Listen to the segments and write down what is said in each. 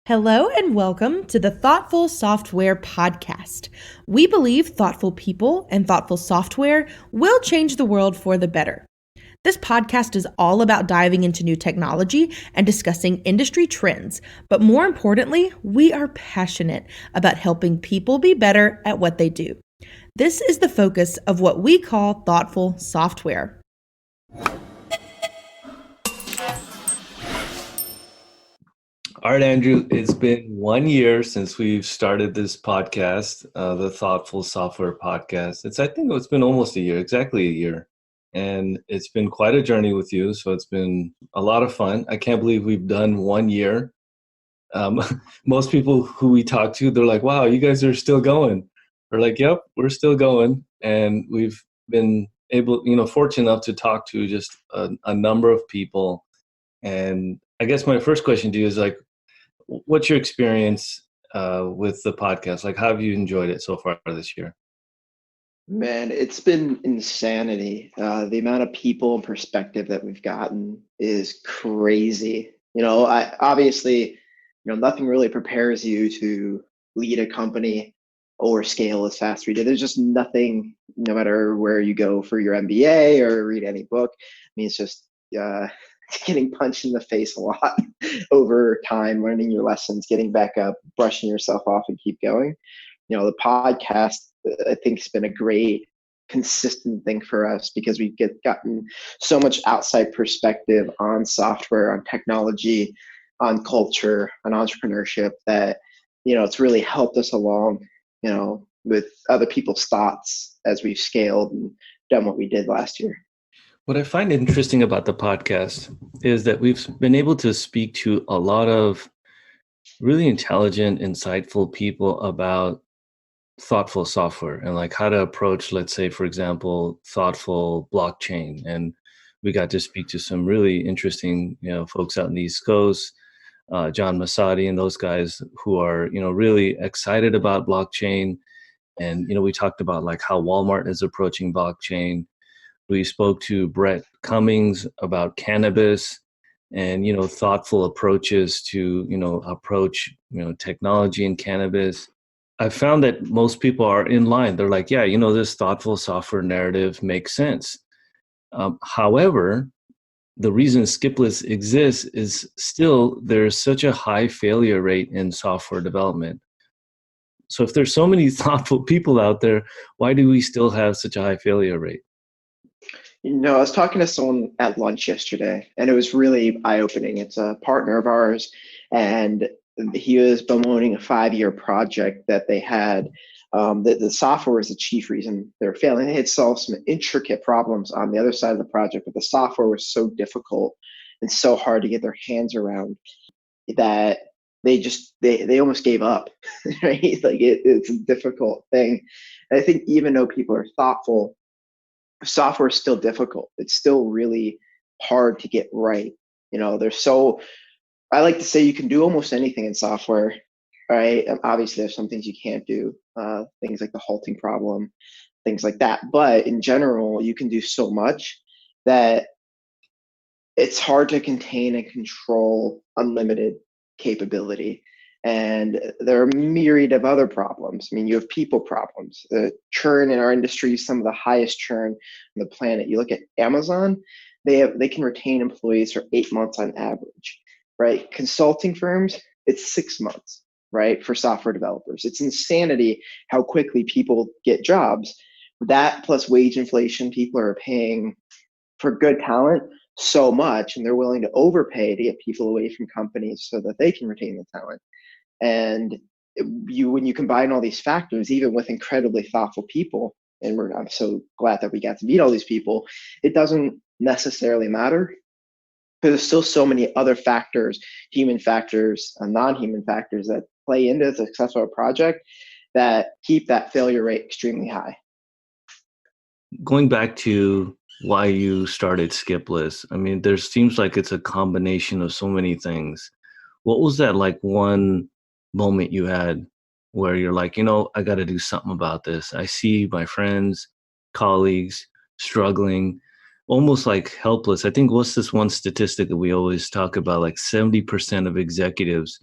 Hello and welcome to the Thoughtful Software Podcast. We believe thoughtful people and thoughtful software will change the world for the better. This podcast is all about diving into new technology and discussing industry trends, but more importantly, we are passionate about helping people be better at what they do. This is the focus of what we call thoughtful software. All right, Andrew, it's been 1 year since we've started this podcast, the Thoughtful Software Podcast. I think it's been almost a year, exactly a year. And it's been quite a journey with you. So it's been a lot of fun. I can't believe we've done 1 year. Um, Most people who we talk to, they're like, wow, you guys are still going. We're like, yep, we're still going. And we've been fortunate enough to talk to just a number of people. And I guess my first question to you is like, what's your experience with the podcast? Like, how have you enjoyed it so far this year? Man, it's been insanity. The amount of people and perspective that we've gotten is crazy. I obviously, nothing really prepares you to lead a company or scale as fast as we did. There's just nothing, no matter where you go for your MBA or read any book. I mean, it's just getting punched in the face a lot over time, learning your lessons, getting back up, brushing yourself off and keep going. The podcast, I think, has been a great consistent thing for us because we've gotten so much outside perspective on software, on technology, on culture, on entrepreneurship that, it's really helped us along, with other people's thoughts as we've scaled and done what we did last year. What I find interesting about the podcast is that we've been able to speak to a lot of really intelligent, insightful people about thoughtful software and like how to approach, let's say, for example, thoughtful blockchain. And we got to speak to some really interesting, folks out in the East Coast, John Masadi and those guys who are, really excited about blockchain. And, we talked about like how Walmart is approaching blockchain. We spoke to Brett Cummings about cannabis and, thoughtful approaches to, approach, technology and cannabis. I found that most people are in line. They're like, yeah, this thoughtful software narrative makes sense. However, the reason Skiplist exists is still there's such a high failure rate in software development. So if there's so many thoughtful people out there, why do we still have such a high failure rate? I was talking to someone at lunch yesterday, and it was really eye-opening. It's a partner of ours, and he was bemoaning a 5-year project that they had. The software was the chief reason they were failing. They had solved some intricate problems on the other side of the project, but the software was so difficult and so hard to get their hands around that they almost gave up, right? Like it's a difficult thing. And I think even though people are thoughtful, software is still difficult. It's still really hard to get right. I like to say you can do almost anything in software, right? Obviously, there's some things you can't do, things like the halting problem, things like that. But in general, you can do so much that it's hard to contain and control unlimited capability. And there are a myriad of other problems. I mean, you have people problems. The churn in our industry is some of the highest churn on the planet. You look at Amazon, they can retain employees for 8 months on average, right? Consulting firms, it's 6 months, right? For software developers. It's insanity how quickly people get jobs. That plus wage inflation, people are paying for good talent so much, and they're willing to overpay to get people away from companies so that they can retain the talent. And when you combine all these factors, even with incredibly thoughtful people, and I'm so glad that we got to meet all these people, it doesn't necessarily matter because there's still so many other factors, human factors, non-human factors that play into the success of a project that keep that failure rate extremely high. Going back to why you started Skiplist, I mean, there seems like it's a combination of so many things. What was that like one moment you had where you're like, I got to do something about this? I see my friends, colleagues struggling, almost like helpless. I think what's this one statistic that we always talk about, like 70% of executives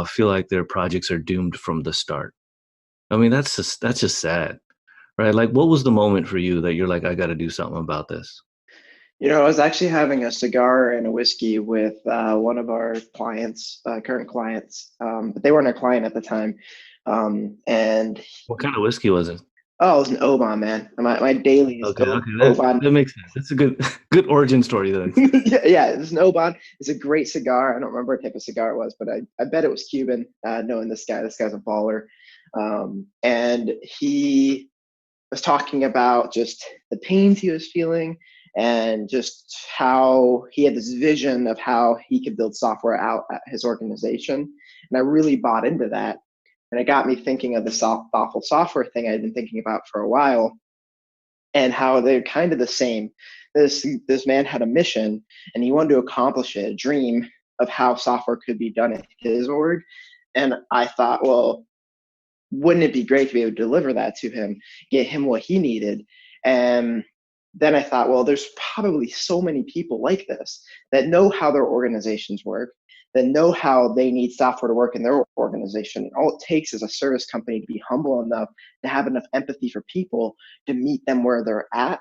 feel like their projects are doomed from the start. I mean, that's just sad, right? Like, what was the moment for you that you're like, I got to do something about this? I was actually having a cigar and a whiskey with one of our clients, current clients, but they weren't a client at the time. And What kind of whiskey was it? oh, it was an Oban, man. My daily is Okay, okay, Oban. that makes sense. That's a good origin story then. Yeah, it's an Oban. It's a great cigar. I don't remember what type of cigar it was, but I bet it was Cuban. Knowing this guy, this guy's a baller. And he was talking about just the pains he was feeling and just how he had this vision of how he could build software out at his organization. And I really bought into that. And it got me thinking of the thoughtful software thing I'd been thinking about for a while and how they're kind of the same. This man had a mission and he wanted to accomplish it, a dream of how software could be done at his org. And I thought, well, wouldn't it be great to be able to deliver that to him, get him what he needed? And then I thought, well, there's probably so many people like this that know how their organizations work, that know how they need software to work in their organization. And all it takes is a service company to be humble enough to have enough empathy for people to meet them where they're at,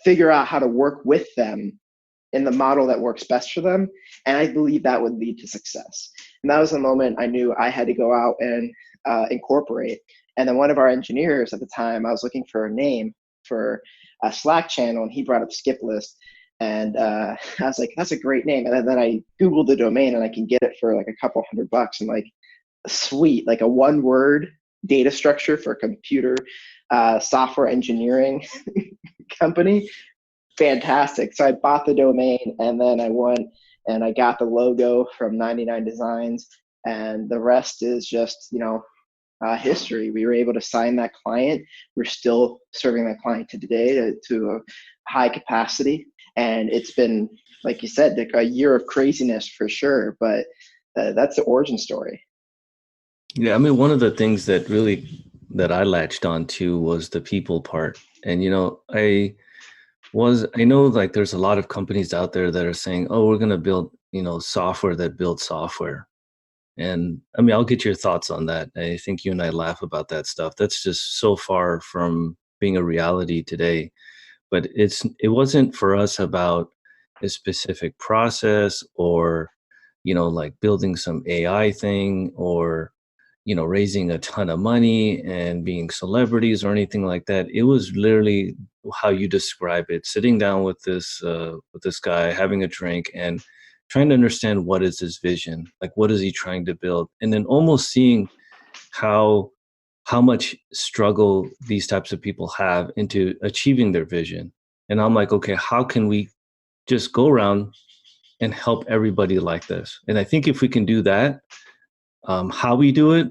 figure out how to work with them in the model that works best for them. And I believe that would lead to success. And that was the moment I knew I had to go out and incorporate. And then one of our engineers at the time, I was looking for a name for a Slack channel, and he brought up Skiplist. And I was like, that's a great name. And then I Googled the domain and I can get it for like a couple $100. I'm like, sweet, like a one-word data structure for computer software engineering company. Fantastic. So I bought the domain and then I went and I got the logo from 99 Designs, and the rest is just, history. We were able to sign that client. We're still serving that client to today to a high capacity. And it's been, like you said, Dick, a year of craziness for sure, but that's the origin story. Yeah, I mean, one of the things that I latched on to was the people part. And I know like there's a lot of companies out there that are saying, oh, we're going to build, software that builds software. And I mean, I'll get your thoughts on that. I think you and I laugh about that stuff. That's just so far from being a reality today. But it wasn't for us about a specific process or, like building some AI thing or, raising a ton of money and being celebrities or anything like that. It was literally how you describe it, sitting down with this guy, having a drink and trying to understand what is his vision, like what is he trying to build, and then almost seeing how much struggle these types of people have into achieving their vision. And I'm like, okay, how can we just go around and help everybody like this? And I think if we can do that, how we do it,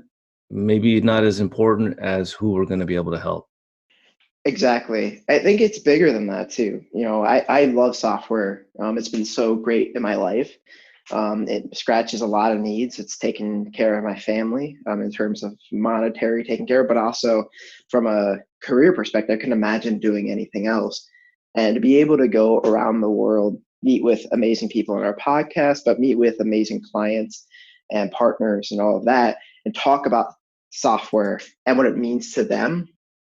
maybe not as important as who we're going to be able to help. Exactly. I think it's bigger than that too. I love software. It's been so great in my life. It scratches a lot of needs. It's taken care of my family in terms of monetary taken care of, but also from a career perspective, I couldn't imagine doing anything else. And to be able to go around the world, meet with amazing people on our podcast, but meet with amazing clients and partners and all of that, and talk about software and what it means to them.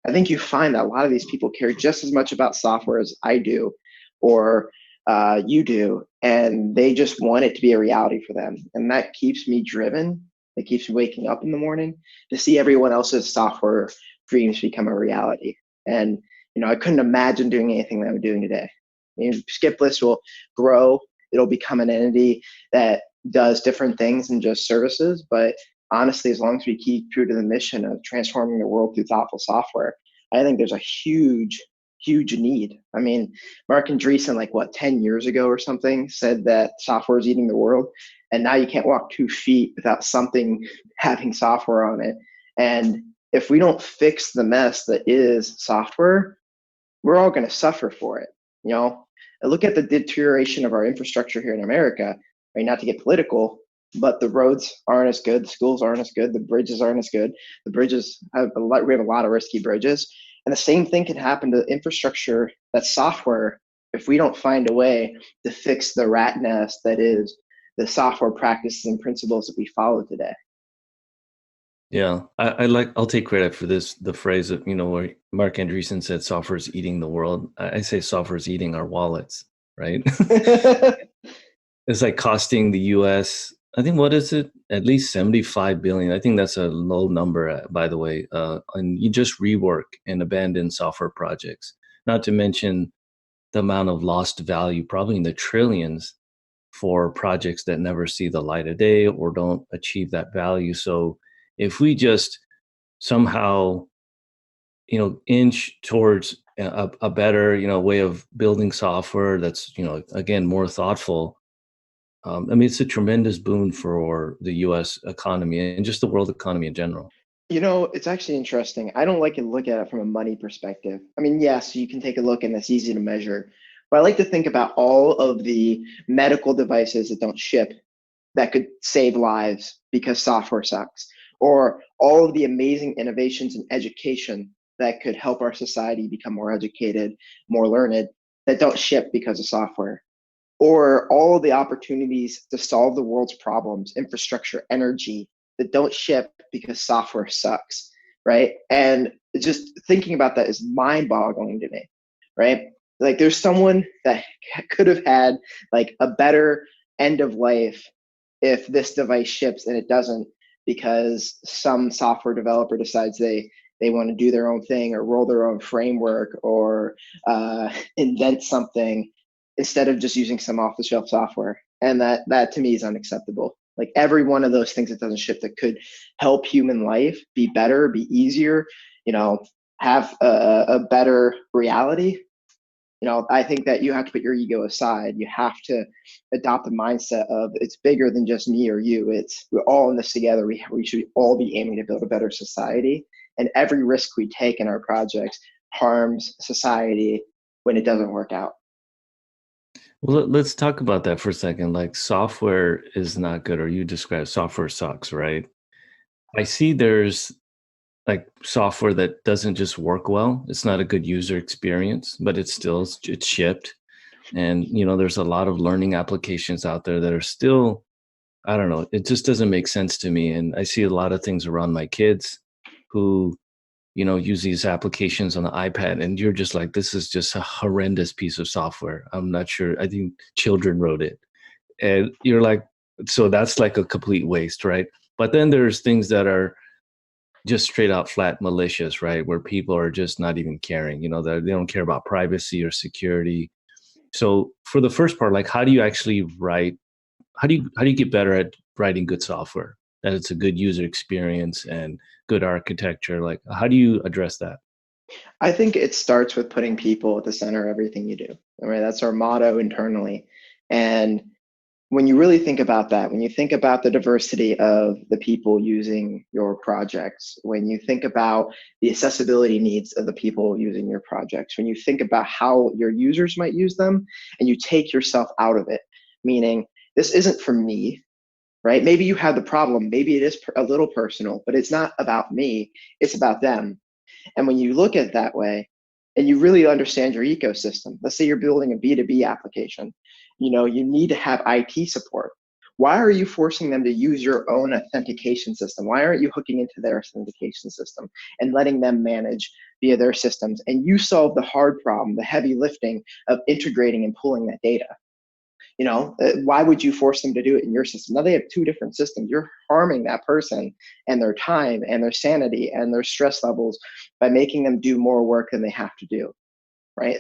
I think you find that a lot of these people care just as much about software as I do, or you do, and they just want it to be a reality for them. And that keeps me driven. It keeps me waking up in the morning to see everyone else's software dreams become a reality. And, I couldn't imagine doing anything that I'm doing today. I mean, Skiplist will grow. It'll become an entity that does different things than just services. But honestly, as long as we keep true to the mission of transforming the world through thoughtful software, I think there's a huge need. I mean, Mark Andreessen, like 10 years ago or something, said that software is eating the world. And now you can't walk 2 feet without something having software on it. And if we don't fix the mess that is software, we're all going to suffer for it. Look at the deterioration of our infrastructure here in America, right? Not to get political, but the roads aren't as good, the schools aren't as good, the bridges aren't as good. The bridges we have a lot of risky bridges. And the same thing can happen to infrastructure that's software if we don't find a way to fix the rat nest that is the software practices and principles that we follow today. Yeah, I'll take credit for this, the phrase of, where Mark Andreessen said software is eating the world. I say software is eating our wallets, right? It's like costing the US, I think, what is it? At least 75 billion. I think that's a low number, by the way. And you just rework and abandon software projects, not to mention the amount of lost value, probably in the trillions, for projects that never see the light of day or don't achieve that value. So if we just somehow, inch towards a better, way of building software that's, again, more thoughtful. I mean, it's a tremendous boon for the U.S. economy and just the world economy in general. It's actually interesting. I don't like to look at it from a money perspective. I mean, yes, you can take a look and it's easy to measure, but I like to think about all of the medical devices that don't ship that could save lives because software sucks, or all of the amazing innovations in education that could help our society become more educated, more learned, that don't ship because of software, or all of the opportunities to solve the world's problems, infrastructure, energy, that don't ship because software sucks, right? And just thinking about that is mind-boggling to me, right? Like there's someone that could have had like a better end of life if this device ships and it doesn't, because some software developer decides they want to do their own thing or roll their own framework or invent something instead of just using some off-the-shelf software. And that to me is unacceptable. Like every one of those things that doesn't ship that could help human life be better, be easier, have a better reality. I think that you have to put your ego aside. You have to adopt the mindset of it's bigger than just me or you. We're all in this together. We should all be aiming to build a better society. And every risk we take in our projects harms society when it doesn't work out. Well, let's talk about that for a second. Like software is not good, or you describe software sucks, right? I see there's like software that doesn't just work well. It's not a good user experience, but it's shipped. And there's a lot of learning applications out there that are still, I don't know, it just doesn't make sense to me. And I see a lot of things around my kids who, use these applications on the iPad, and you're just like, this is just a horrendous piece of software. I'm not sure. I think children wrote it. And you're like, so that's like a complete waste, right? But then there's things that are just straight out flat malicious, right? Where people are just not even caring, that they don't care about privacy or security. So for the first part, like how do you actually write, how do you get better at writing good software? That it's a good user experience and good architecture. Like how do you address that? I think it starts with putting people at the center of everything you do. All right, that's our motto internally. And when you really think about that, when you think about the diversity of the people using your projects, when you think about the accessibility needs of the people using your projects, when you think about how your users might use them, and you take yourself out of it, meaning this isn't for me, right? Maybe you have the problem, maybe it is a little personal, but it's not about me, it's about them. And when you look at it that way, and you really understand your ecosystem, let's say you're building a B2B application, you need to have IT support. Why are you forcing them to use your own authentication system? Why aren't you hooking into their authentication system and letting them manage via their systems? And you solve the hard problem, the heavy lifting of integrating and pulling that data. Why would you force them to do it in your system? Now they have two different systems. You're harming that person and their time and their sanity and their stress levels by making them do more work than they have to do, right?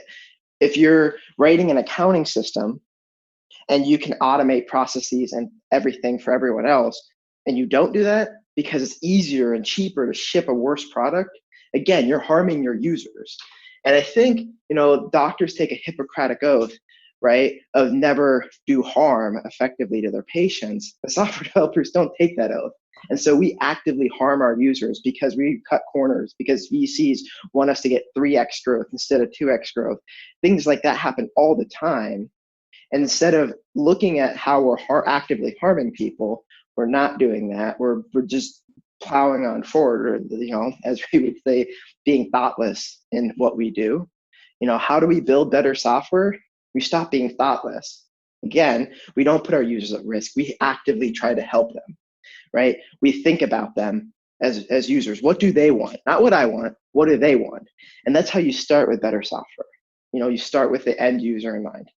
If you're writing an accounting system and you can automate processes and everything for everyone else, and you don't do that because it's easier and cheaper to ship a worse product, again, you're harming your users. And I think, doctors take a Hippocratic oath, right, of never do harm effectively to their patients. The software developers don't take that oath. And so we actively harm our users because we cut corners, because VCs want us to get 3x growth instead of 2x growth. Things like that happen all the time. And instead of looking at how we're actively harming people, we're not doing that. We're just plowing on forward, or, as we would say, being thoughtless in what we do. How do we build better software? We stop being thoughtless. Again, we don't put our users at risk. We actively try to help them, right? We think about them as users. What do they want? Not what I want. What do they want? And that's how you start with better software. You start with the end user in mind.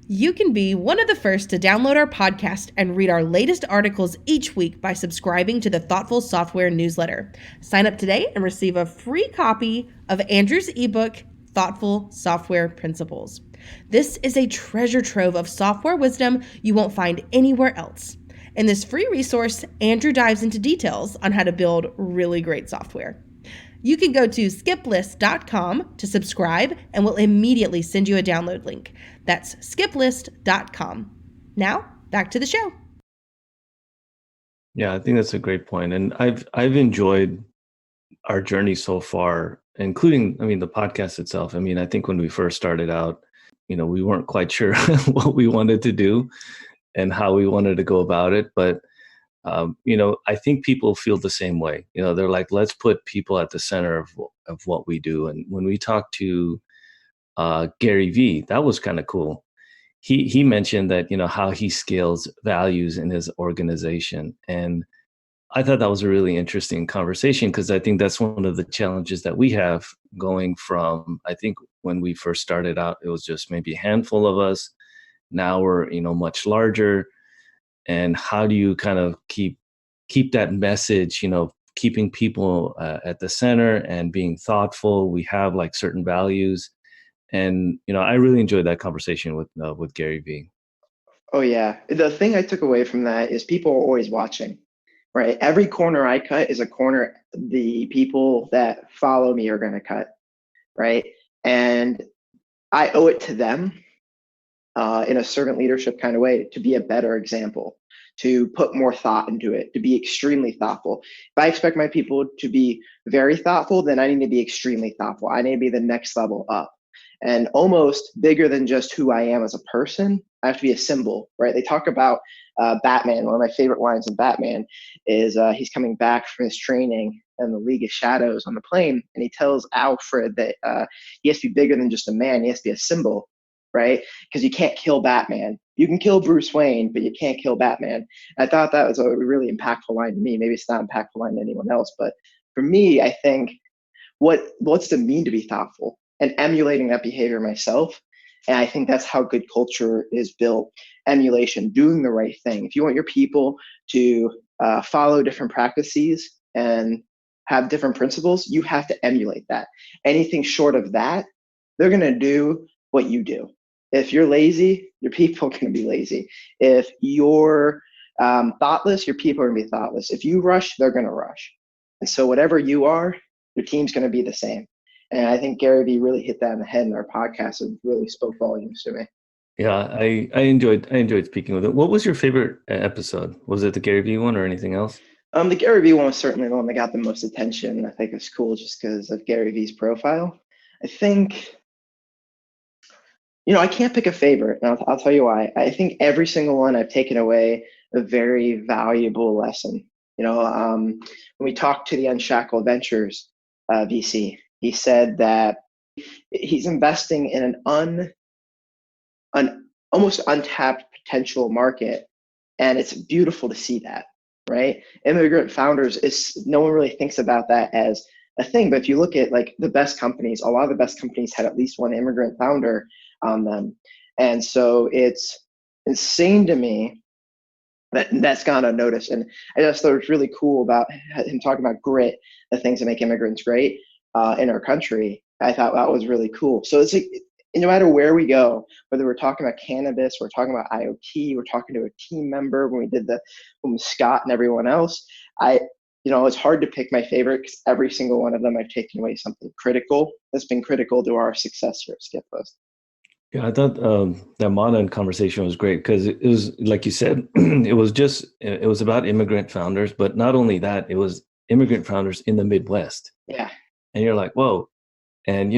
You can be one of the first to download our podcast and read our latest articles each week by subscribing to the Thoughtful Software newsletter. Sign up today and receive a free copy of Andrew's ebook, Thoughtful Software Principles. This is a treasure trove of software wisdom you won't find anywhere else. In this free resource, Andrew dives into details on how to build really great software. You can go to skiplist.com to subscribe and we'll immediately send you a download link. That's skiplist.com. Now, back to the show. Yeah, I think that's a great point. And I've enjoyed our journey so far, including, the podcast itself. I think when we first started out, we weren't quite sure what we wanted to do and how we wanted to go about it. But I think people feel the same way. They're like, let's put people at the center of what we do. And when we talked to Gary Vee, that was kind of cool. He mentioned that, how he scales values in his organization. And I thought that was a really interesting conversation, because I think that's one of the challenges that we have going from, I think when we first started out, it was just maybe a handful of us. Now we're, much larger. And how do you kind of keep that message, keeping people at the center and being thoughtful? We have like certain values, and I really enjoyed that conversation with Gary Vee. Oh yeah, the thing I took away from that is people are always watching, right? Every corner I cut is a corner the people that follow me are going to cut, right? And I owe it to them in a servant leadership kind of way to be a better example, to put more thought into it, to be extremely thoughtful. If I expect my people to be very thoughtful, then I need to be extremely thoughtful. I need to be the next level up. And almost bigger than just who I am as a person, I have to be a symbol, right? They talk about Batman. One of my favorite lines in Batman is he's coming back from his training in the League of Shadows on the plane, and he tells Alfred that he has to be bigger than just a man. He has to be a symbol, right? Because you can't kill Batman. You can kill Bruce Wayne, but you can't kill Batman. I thought that was a really impactful line to me. Maybe it's not impactful line to anyone else, but for me, I think what's it mean to be thoughtful and emulating that behavior myself. And I think that's how good culture is built. Emulation, doing the right thing. If you want your people to follow different practices and have different principles, you have to emulate that. Anything short of that, they're going to do what you do. If you're lazy, your people are going to be lazy. If you're thoughtless, your people are going to be thoughtless. If you rush, they're going to rush. And so whatever you are, your team's going to be the same. And I think Gary Vee really hit that in the head in our podcast and really spoke volumes to me. Yeah, I enjoyed speaking with him. What was your favorite episode? Was it the Gary Vee one or anything else? The Gary Vee one was certainly the one that got the most attention. I think it's cool just because of Gary Vee's profile. I think, I can't pick a favorite, and I'll tell you why. I think every single one I've taken away a very valuable lesson. When we talked to the Unshackled Ventures VC, he said that he's investing in an almost untapped potential market, and it's beautiful to see that, right? Immigrant founders no one really thinks about that as a thing, but if you look at like the best companies, a lot of the best companies had at least one immigrant founder on them, and so it's insane to me that's gone unnoticed. And I just thought it was really cool about him talking about grit, the things that make immigrants great in our country. I thought that was really cool. So it's like, no matter where we go, whether we're talking about cannabis, we're talking about IoT, we're talking to a team member when we did with Scott and everyone else, it's hard to pick my favorite because every single one of them I've taken away something critical that's been critical to our success here at Skiplist. Yeah, I thought that modern conversation was great because it was, like you said, it was about immigrant founders, but not only that, it was immigrant founders in the Midwest. Yeah. And you're like, whoa. And,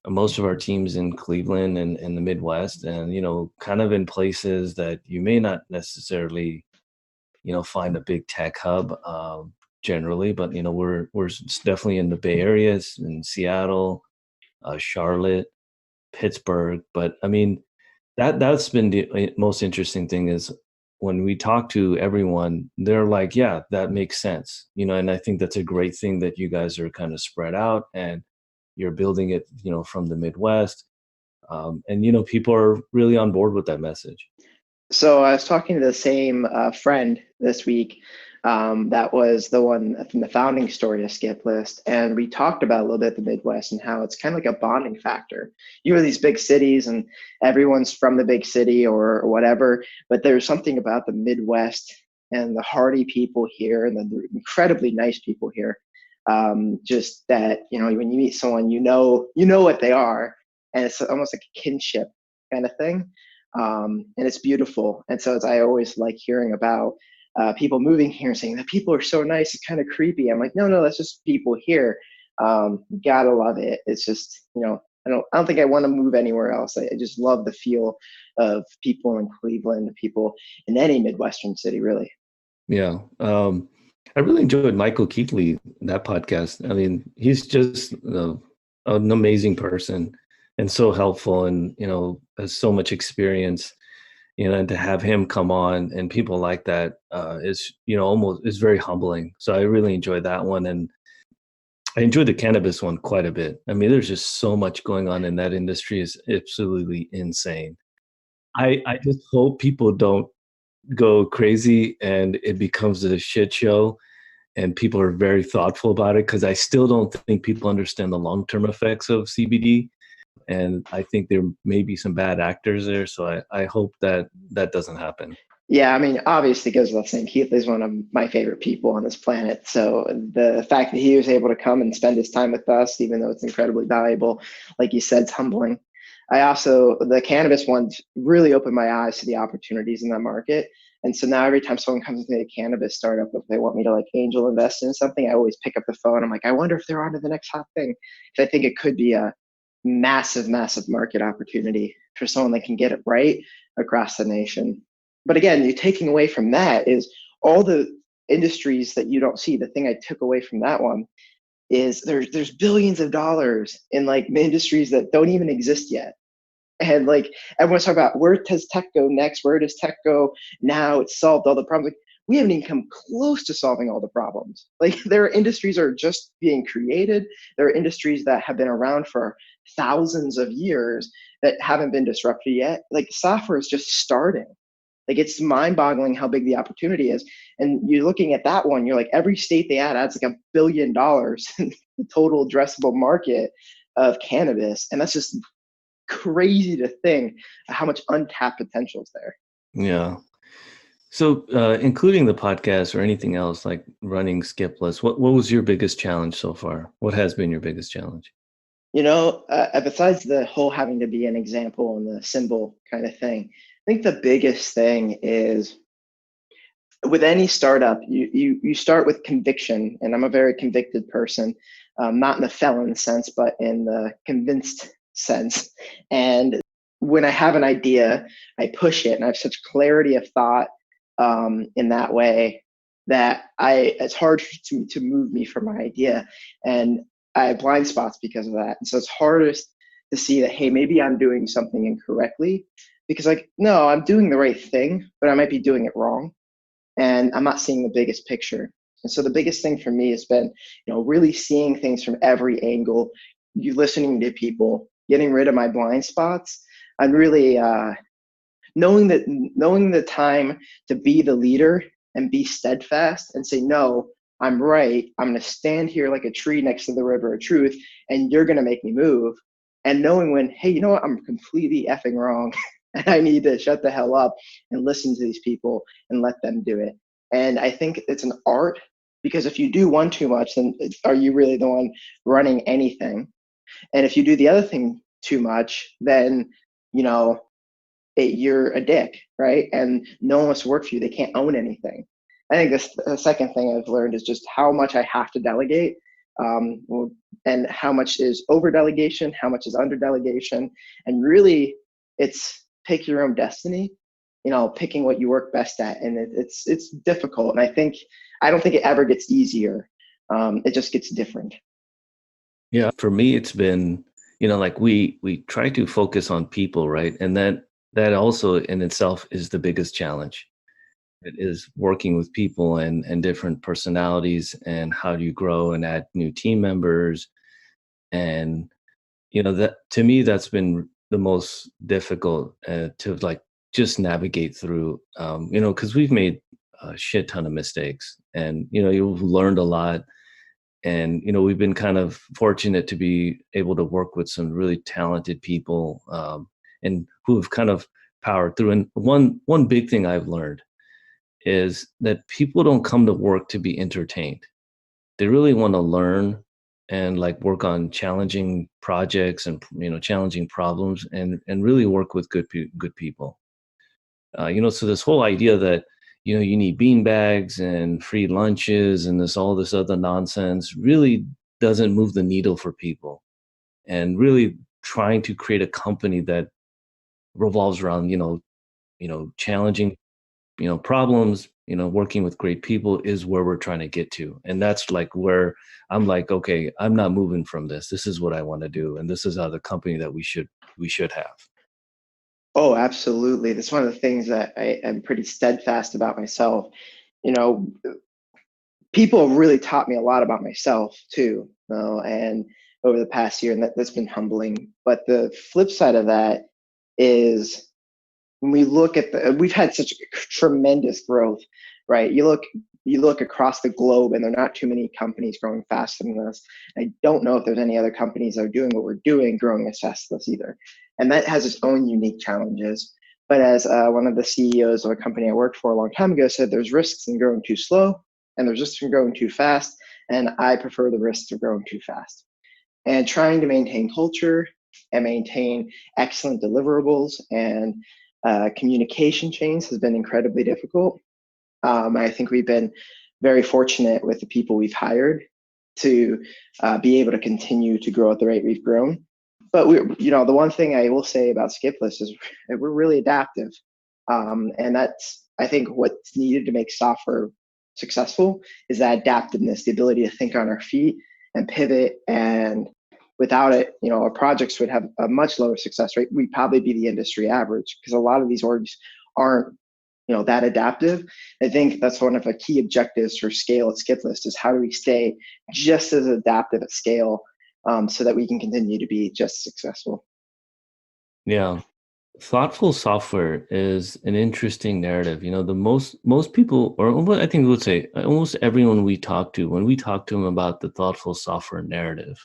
most of our teams in Cleveland and in the Midwest and, kind of in places that you may not necessarily, find a big tech hub generally, but, we're definitely in the Bay Areas, in Seattle, Charlotte. Pittsburgh. But I mean, that's been the most interesting thing is when we talk to everyone, they're like, yeah, that makes sense. And I think that's a great thing that you guys are kind of spread out and you're building it, from the Midwest. And people are really on board with that message. So I was talking to the same friend this week. That was the one from the founding story of Skiplist, and we talked about a little bit the Midwest and how it's kind of like a bonding factor. You have these big cities, and everyone's from the big city or whatever, but there's something about the Midwest and the hardy people here and the incredibly nice people here. Just that when you meet someone, you know what they are, and it's almost like a kinship kind of thing. And it's beautiful. And so I always like hearing about people moving here and saying that people are so nice. It's kind of creepy. I'm like, no, that's just people here. You gotta love it. It's just, I don't think I want to move anywhere else. I just love the feel of people in Cleveland, people in any Midwestern city, really. Yeah. I really enjoyed Michael Keatley, that podcast. I mean, he's just an amazing person and so helpful and, has so much experience, and to have him come on and people like that is, almost is very humbling. So I really enjoyed that one. And I enjoyed the cannabis one quite a bit. I mean, there's just so much going on in that industry is absolutely insane. I just hope people don't go crazy and it becomes a shit show and people are very thoughtful about it because I still don't think people understand the long-term effects of CBD. And I think there may be some bad actors there. So I hope that doesn't happen. Yeah, I mean, obviously goes without saying, Keith is one of my favorite people on this planet. So the fact that he was able to come and spend his time with us, even though it's incredibly valuable, like you said, it's humbling. The cannabis one really opened my eyes to the opportunities in that market. And so now every time someone comes to me a cannabis startup, if they want me to like angel invest in something, I always pick up the phone. I'm like, I wonder if they're on to the next hot thing. Because I think it could be a massive, massive market opportunity for someone that can get it right across the nation. But again, you're taking away from that is all the industries that you don't see. The thing I took away from that one is there's billions of dollars in like industries that don't even exist yet. And like everyone's talking about where does tech go next? Where does tech go now? It's solved all the problems. Like, we haven't even come close to solving all the problems. Like there are industries are just being created. There are industries that have been around for thousands of years that haven't been disrupted yet. Like software is just starting. Like it's mind-boggling how big the opportunity is. And you're looking at that one, you're like, every state they add adds like $1 billion in the total addressable market of cannabis. And that's just crazy to think how much untapped potential is there. Yeah. So including the podcast or anything else like running Skiplist, what was your biggest challenge so far? What has been your biggest challenge? Besides the whole having to be an example and the symbol kind of thing, I think the biggest thing is with any startup, you start with conviction, and I'm a very convicted person, not in the felon sense, but in the convinced sense. And when I have an idea, I push it, and I have such clarity of thought in that way that it's hard to move me from my idea, and I have blind spots because of that. And so it's hardest to see that, hey, maybe I'm doing something incorrectly, because like, no, I'm doing the right thing, but I might be doing it wrong, and I'm not seeing the biggest picture. And so the biggest thing for me has been, really seeing things from every angle, you listening to people, getting rid of my blind spots, and really knowing the time to be the leader and be steadfast and say, no, I'm right. I'm going to stand here like a tree next to the river of truth, and you're going to make me move. And knowing when, hey, you know what? I'm completely effing wrong. And I need to shut the hell up and listen to these people and let them do it. And I think it's an art, because if you do one too much, then are you really the one running anything? And if you do the other thing too much, then, you're a dick, right? And no one wants to work for you. They can't own anything. I think the second thing I've learned is just how much I have to delegate, and how much is over delegation, how much is under delegation. And really, it's pick your own destiny, picking what you work best at. And it's difficult. And I don't think it ever gets easier. It just gets different. Yeah, for me, it's been like we try to focus on people, right? And that also in itself is the biggest challenge. It is working with people and different personalities, and how do you grow and add new team members. And that, to me, that's been the most difficult, to like just navigate through, because we've made a shit ton of mistakes, and you've learned a lot. And we've been kind of fortunate to be able to work with some really talented people, and who have kind of powered through. And one big thing I've learned is that people don't come to work to be entertained. They really want to learn and like work on challenging projects and challenging problems, and really work with good people. So this whole idea that you need bean bags and free lunches and all this other nonsense really doesn't move the needle for people. And really trying to create a company that revolves around challenging problems, working with great people is where we're trying to get to. And that's like where I'm like, okay, I'm not moving from this. This is what I want to do. And this is how the company that we should have. Oh, absolutely. That's one of the things that I am pretty steadfast about myself. You know, people have really taught me a lot about myself too, and over the past year, and that's been humbling. But the flip side of that is when we look at we've had such tremendous growth, right? You look across the globe, and there are not too many companies growing faster than us. I don't know if there's any other companies that are doing what we're doing, growing as fast as us either. And that has its own unique challenges. But as one of the CEOs of a company I worked for a long time ago said, there's risks in growing too slow, and there's risks in growing too fast. And I prefer the risks of growing too fast. And trying to maintain culture and maintain excellent deliverables and communication chains has been incredibly difficult. I think we've been very fortunate with the people we've hired to be able to continue to grow at the rate we've grown. But the one thing I will say about Skiplist is we're really adaptive, and that's, I think, what's needed to make software successful is that adaptiveness, the ability to think on our feet and pivot. And without it, our projects would have a much lower success rate. We'd probably be the industry average because a lot of these orgs aren't that adaptive. I think that's one of the key objectives for scale at Skiplist is how do we stay just as adaptive at scale, so that we can continue to be just successful. Yeah. Thoughtful software is an interesting narrative. The most people, or I think we would say almost everyone we talk to, when we talk to them about the thoughtful software narrative,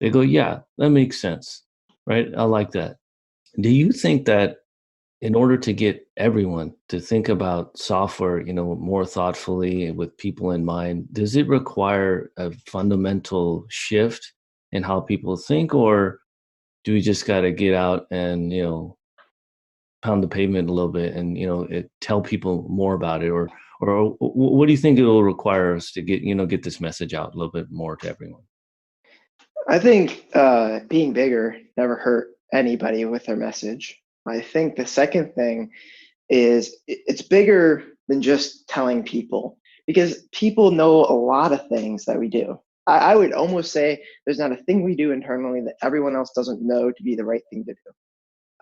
they go, yeah, that makes sense. Right? I like that. Do you think that in order to get everyone to think about software, more thoughtfully with people in mind, does it require a fundamental shift in how people think, or do we just got to get out and pound the pavement a little bit and tell people more about it, or what do you think it will require us to get this message out a little bit more to everyone? I think being bigger never hurt anybody with their message. I think the second thing is it's bigger than just telling people, because people know a lot of things that we do. I would almost say there's not a thing we do internally that everyone else doesn't know to be the right thing to do.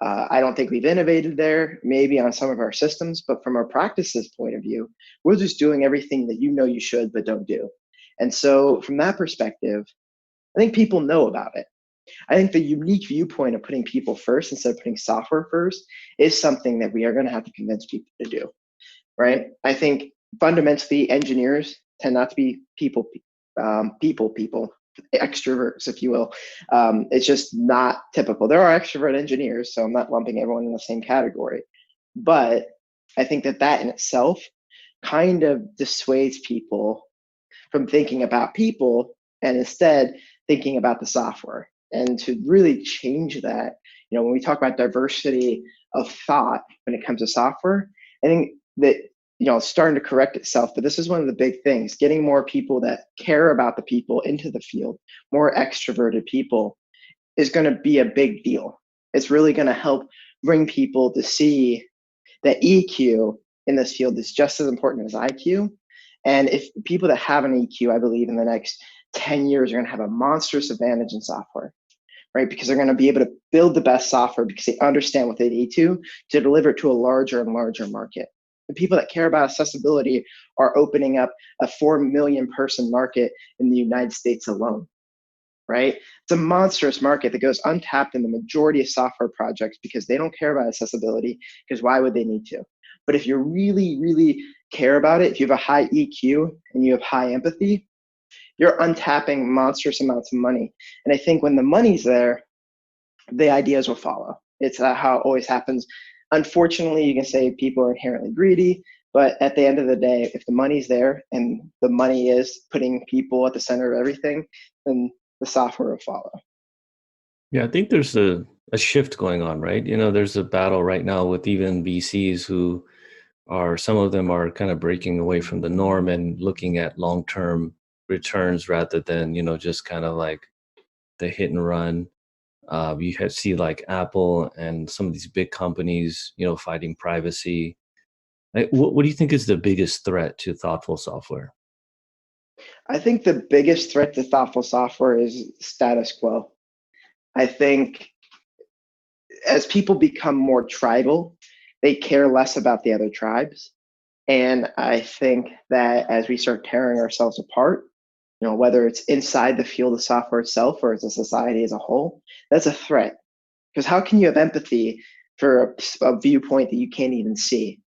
I don't think we've innovated there, maybe on some of our systems, but from our practices point of view, we're just doing everything that you should but don't do. And so from that perspective, I think people know about it. I think the unique viewpoint of putting people first instead of putting software first is something that we are going to have to convince people to do, right? I think fundamentally engineers tend not to be people, extroverts, if you will. It's just not typical. There are extrovert engineers, so I'm not lumping everyone in the same category. But I think that in itself kind of dissuades people from thinking about people and instead thinking about the software. And to really change that, when we talk about diversity of thought when it comes to software, I think that it's starting to correct itself, but this is one of the big things, getting more people that care about the people into the field, more extroverted people, is going to be a big deal. It's really going to help bring people to see that EQ in this field is just as important as IQ. And if people that have an EQ, I believe in the next 10 years are going to have a monstrous advantage in software. right? Because they're going to be able to build the best software because they understand what they need to deliver it to a larger and larger market. The people that care about accessibility are opening up a 4 million person market in the United States alone, right? It's a monstrous market that goes untapped in the majority of software projects because they don't care about accessibility, because why would they need to? But if you really, really care about it, if you have a high EQ and you have high empathy, you're untapping monstrous amounts of money. And I think when the money's there, the ideas will follow. It's how it always happens. Unfortunately, you can say people are inherently greedy, but at the end of the day, if the money's there and the money is putting people at the center of everything, then the software will follow. Yeah, I think there's a shift going on, right? There's a battle right now with even VCs who some of them are kind of breaking away from the norm and looking at long-term returns rather than, just kind of like the hit and run. See like Apple and some of these big companies, fighting privacy. What do you think is the biggest threat to thoughtful software? I think the biggest threat to thoughtful software is status quo. I think as people become more tribal, they care less about the other tribes. And I think that as we start tearing ourselves apart, whether it's inside the field of software itself or as a society as a whole, that's a threat. Because how can you have empathy for a viewpoint that you can't even see?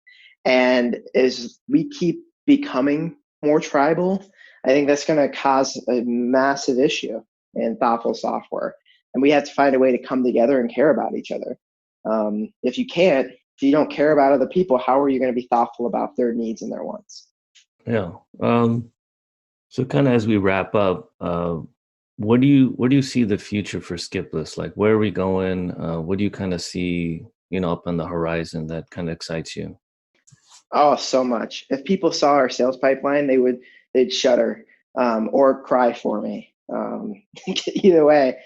And as we keep becoming more tribal, I think that's going to cause a massive issue in thoughtful software. And we have to find a way to come together and care about each other. If you can't, if you don't care about other people, how are you going to be thoughtful about their needs and their wants? Yeah. So kind of as we wrap up, what do you see the future for Skiplist? Like, where are we going? What do you kind of see, up on the horizon that kind of excites you? Oh, so much. If people saw our sales pipeline, they'd shudder or cry for me. Either way,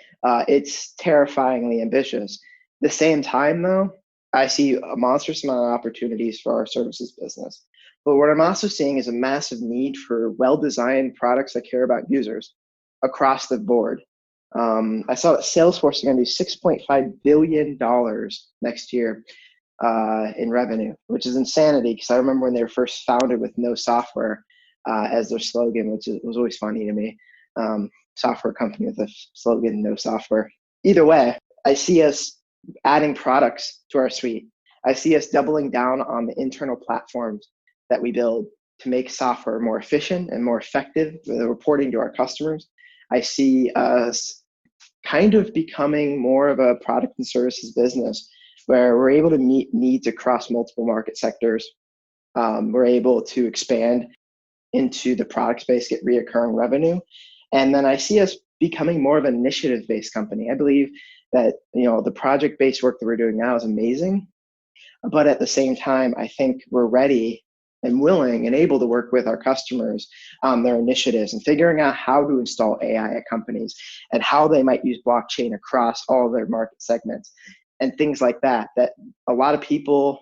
it's terrifyingly ambitious. At the same time, though, I see a monstrous amount of opportunities for our services business. But what I'm also seeing is a massive need for well-designed products that care about users across the board. I saw that Salesforce is going to do $6.5 billion next year in revenue, which is insanity because I remember when they were first founded with no software as their slogan, which was always funny to me. Software company with a slogan, no software. Either way, I see us adding products to our suite. I see us doubling down on the internal platforms that we build to make software more efficient and more effective with reporting to our customers. I see us kind of becoming more of a product and services business where we're able to meet needs across multiple market sectors. We're able to expand into the product space, get reoccurring revenue. And then I see us becoming more of an initiative-based company. I believe that the project-based work that we're doing now is amazing, but at the same time, I think we're ready and willing and able to work with our customers on their initiatives and figuring out how to install AI at companies and how they might use blockchain across all their market segments and things like that a lot of people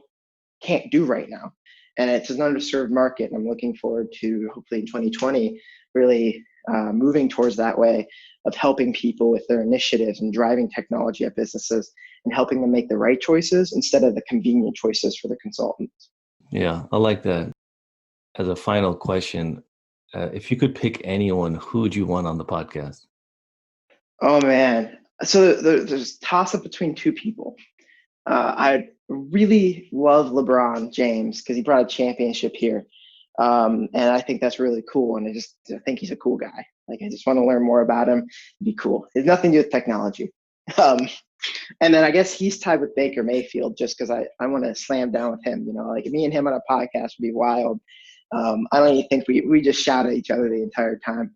can't do right now. And it's an underserved market. And I'm looking forward to hopefully in 2020 really moving towards that way of helping people with their initiatives and driving technology at businesses and helping them make the right choices instead of the convenient choices for the consultants. Yeah, I like that. As a final question, if you could pick anyone, who would you want on the podcast? Oh man. So there's a toss up between two people. I really love LeBron James because he brought a championship here. And I think that's really cool. And I think he's a cool guy. Like, I just want to learn more about him. It'd be cool. It's nothing to do with technology. And then I guess he's tied with Baker Mayfield just because I want to slam down with him. Like me and him on a podcast would be wild. I don't even think we just shout at each other the entire time.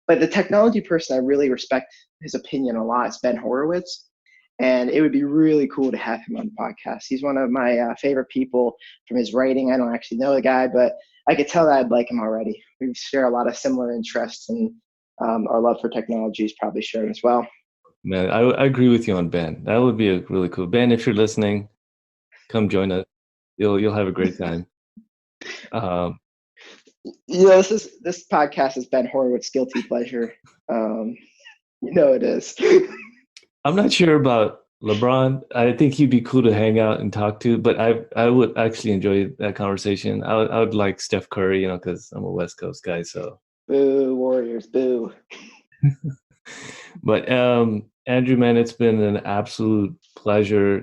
But the technology person I really respect his opinion a lot is Ben Horowitz. And it would be really cool to have him on the podcast. He's one of my favorite people from his writing. I don't actually know the guy, but I could tell that I'd like him already. We share a lot of similar interests, and our love for technology is probably shared as well. Man, I agree with you on Ben. That would be a really cool. Ben, if you're listening, come join us. You'll have a great time. This podcast is Ben Horowitz's guilty pleasure. It is. I'm not sure about LeBron. I think he'd be cool to hang out and talk to, but I would actually enjoy that conversation. I would like Steph Curry, because I'm a West Coast guy. So, Boo, Warriors, boo. but Andrew, man, it's been an absolute pleasure,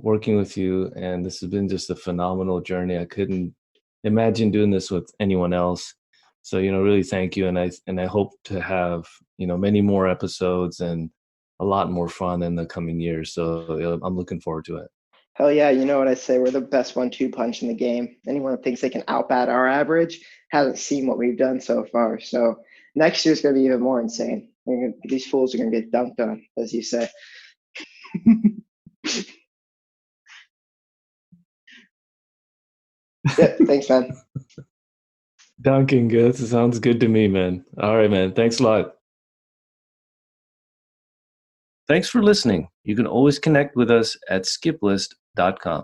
working with you, and this has been just a phenomenal journey. I couldn't imagine doing this with anyone else. So, really thank you, and I hope to have many more episodes and a lot more fun in the coming years. So I'm looking forward to it. Hell yeah, you know what I say? We're the best 1-2 punch in the game. Anyone that thinks they can outbat our average hasn't seen what we've done so far. So next year's going to be even more insane. These fools are going to get dunked on, as you say. Yeah, thanks, man. Dunking, good. Sounds good to me, man. All right, man. Thanks a lot. Thanks for listening. You can always connect with us at skiplist.com.